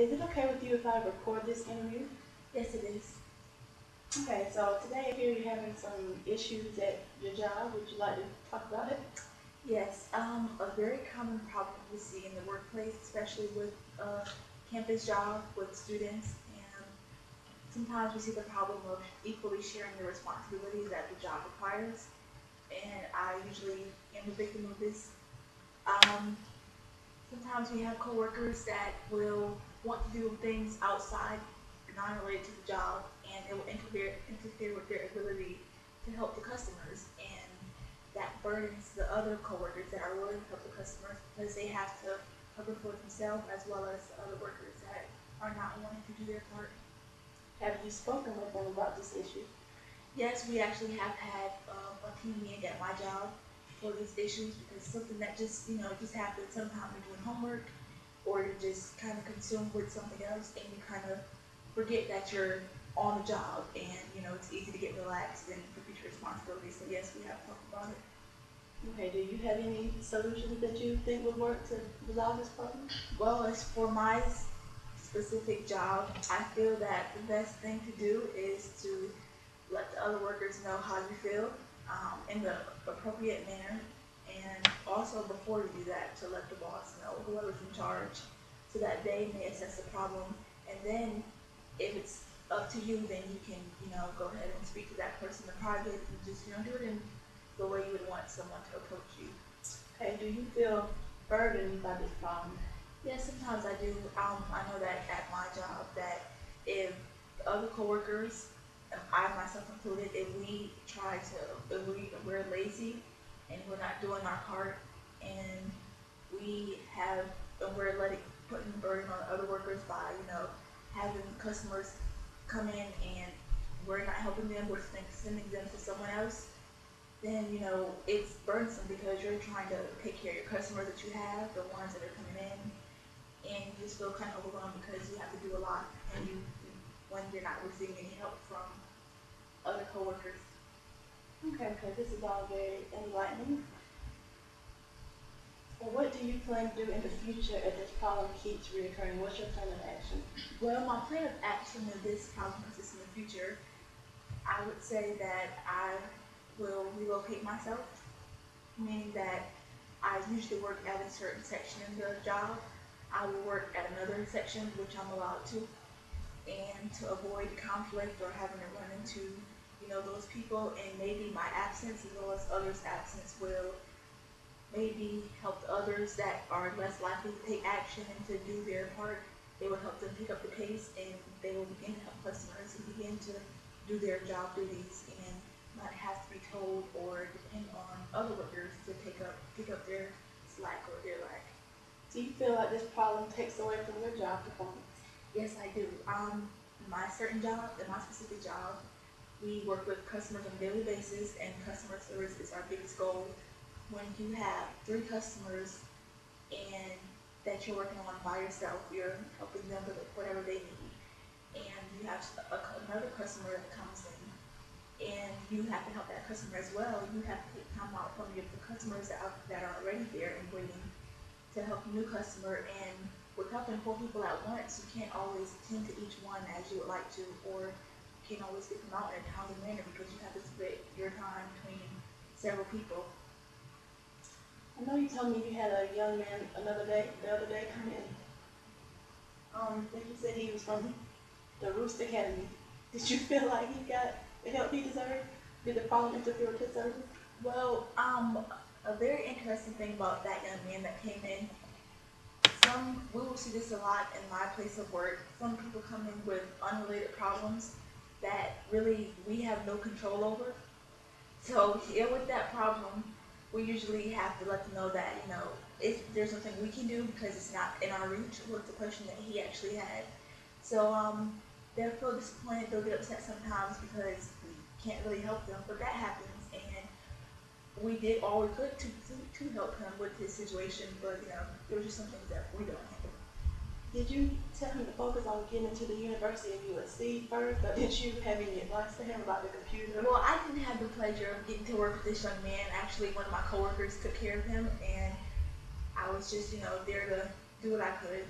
Is it okay with you if I record this interview? Yes, it is. Okay, so today I hear you're having some issues at your job. Would you like to talk about it? Yes, a very common problem we see in the workplace, especially with campus job with students, and sometimes we see the problem of equally sharing the responsibilities that the job requires, and I usually am a victim of this. Um, Sometimes we have coworkers that will want to do things outside, non-related to the job, and it will interfere with their ability to help the customers, and that burdens the other coworkers that are willing to help the customers because they have to cover for themselves as well as the other workers that are not wanting to do their part. Have you spoken with them about this issue? Yes, we actually have had a team meeting at my job for these issues because something that just happens. Sometimes you're doing homework or you're just kind of consumed with something else and you kind of forget that you're on the job, and it's easy to get relaxed and forget your responsibilities. So yes, we have talked about it. Okay, do you have any solutions that you think would work to resolve this problem? Well, as for my specific job, I feel that the best thing to do is to let the other workers know how you feel in the appropriate manner, and also before you do that, to let the boss know, whoever's in charge, so that they may assess the problem, and then if it's up to you, then you can go ahead and speak to that person in the project and just do it in the way you would want someone to approach you. Okay, do you feel burdened by this problem? Yes, sometimes I do. I know that at my job that if other coworkers, I myself included, if we're lazy and we're not doing our part, and we're putting the burden on other workers by having customers come in and we're not helping them, we're sending them to someone else, then it's burdensome because you're trying to take care of your customers that you have, the ones that are coming in, and you just feel kind of overwhelmed because you have to do a lot, and when you're not receiving any help from other coworkers. Okay, this is all very enlightening. Well, what do you plan to do in the future if this problem keeps reoccurring? What's your plan of action? Well, my plan of action if this problem persists in the future, I would say that I will relocate myself, meaning that I usually work at a certain section in the job. I will work at another section, which I'm allowed to, and to avoid conflict or having to run into those people, and maybe my absence as well as others' absence will maybe help the others that are less likely to take action and to do their part. They will help them pick up the pace, and they will begin to help customers and begin to do their job duties and not have to be told or depend on other workers to pick up their slack or their lack. Do you feel like this problem takes away from your job performance? Yes, I do. My specific job, we work with customers on a daily basis, and customer service is our biggest goal. When you have 3 customers and that you're working on by yourself, you're helping them with whatever they need, and you have another customer that comes in, and you have to help that customer as well. You have to take time out from the customers that are already there and waiting to help a new customer, and with helping 4 people at once, you can't always attend to each one as you would like to, or you can't always get them out in a timely manner because you have to split your time between several people. I know you told me you had a young man the other day come in. I think you said he was from the Roost Academy. Did you feel like he got the help he deserved? Did the problem interfere with his service? Well, a very interesting thing about that young man that came in, we will see this a lot in my place of work. Some people come in with unrelated problems that really we have no control over. So here with that problem, we usually have to let them know that, if there's something we can do because it's not in our reach, what's the question that he actually had. So they'll feel disappointed, they'll get upset sometimes because we can't really help them, but that happens, and we did all we could to help him with his situation, but there were just some things that we don't handle. Did you tell him to focus on getting into the University of USC first, or did you have any advice for him about the computer? Well, I didn't have the pleasure of getting to work with this young man. Actually, one of my coworkers took care of him, and I was just, there to do what I could.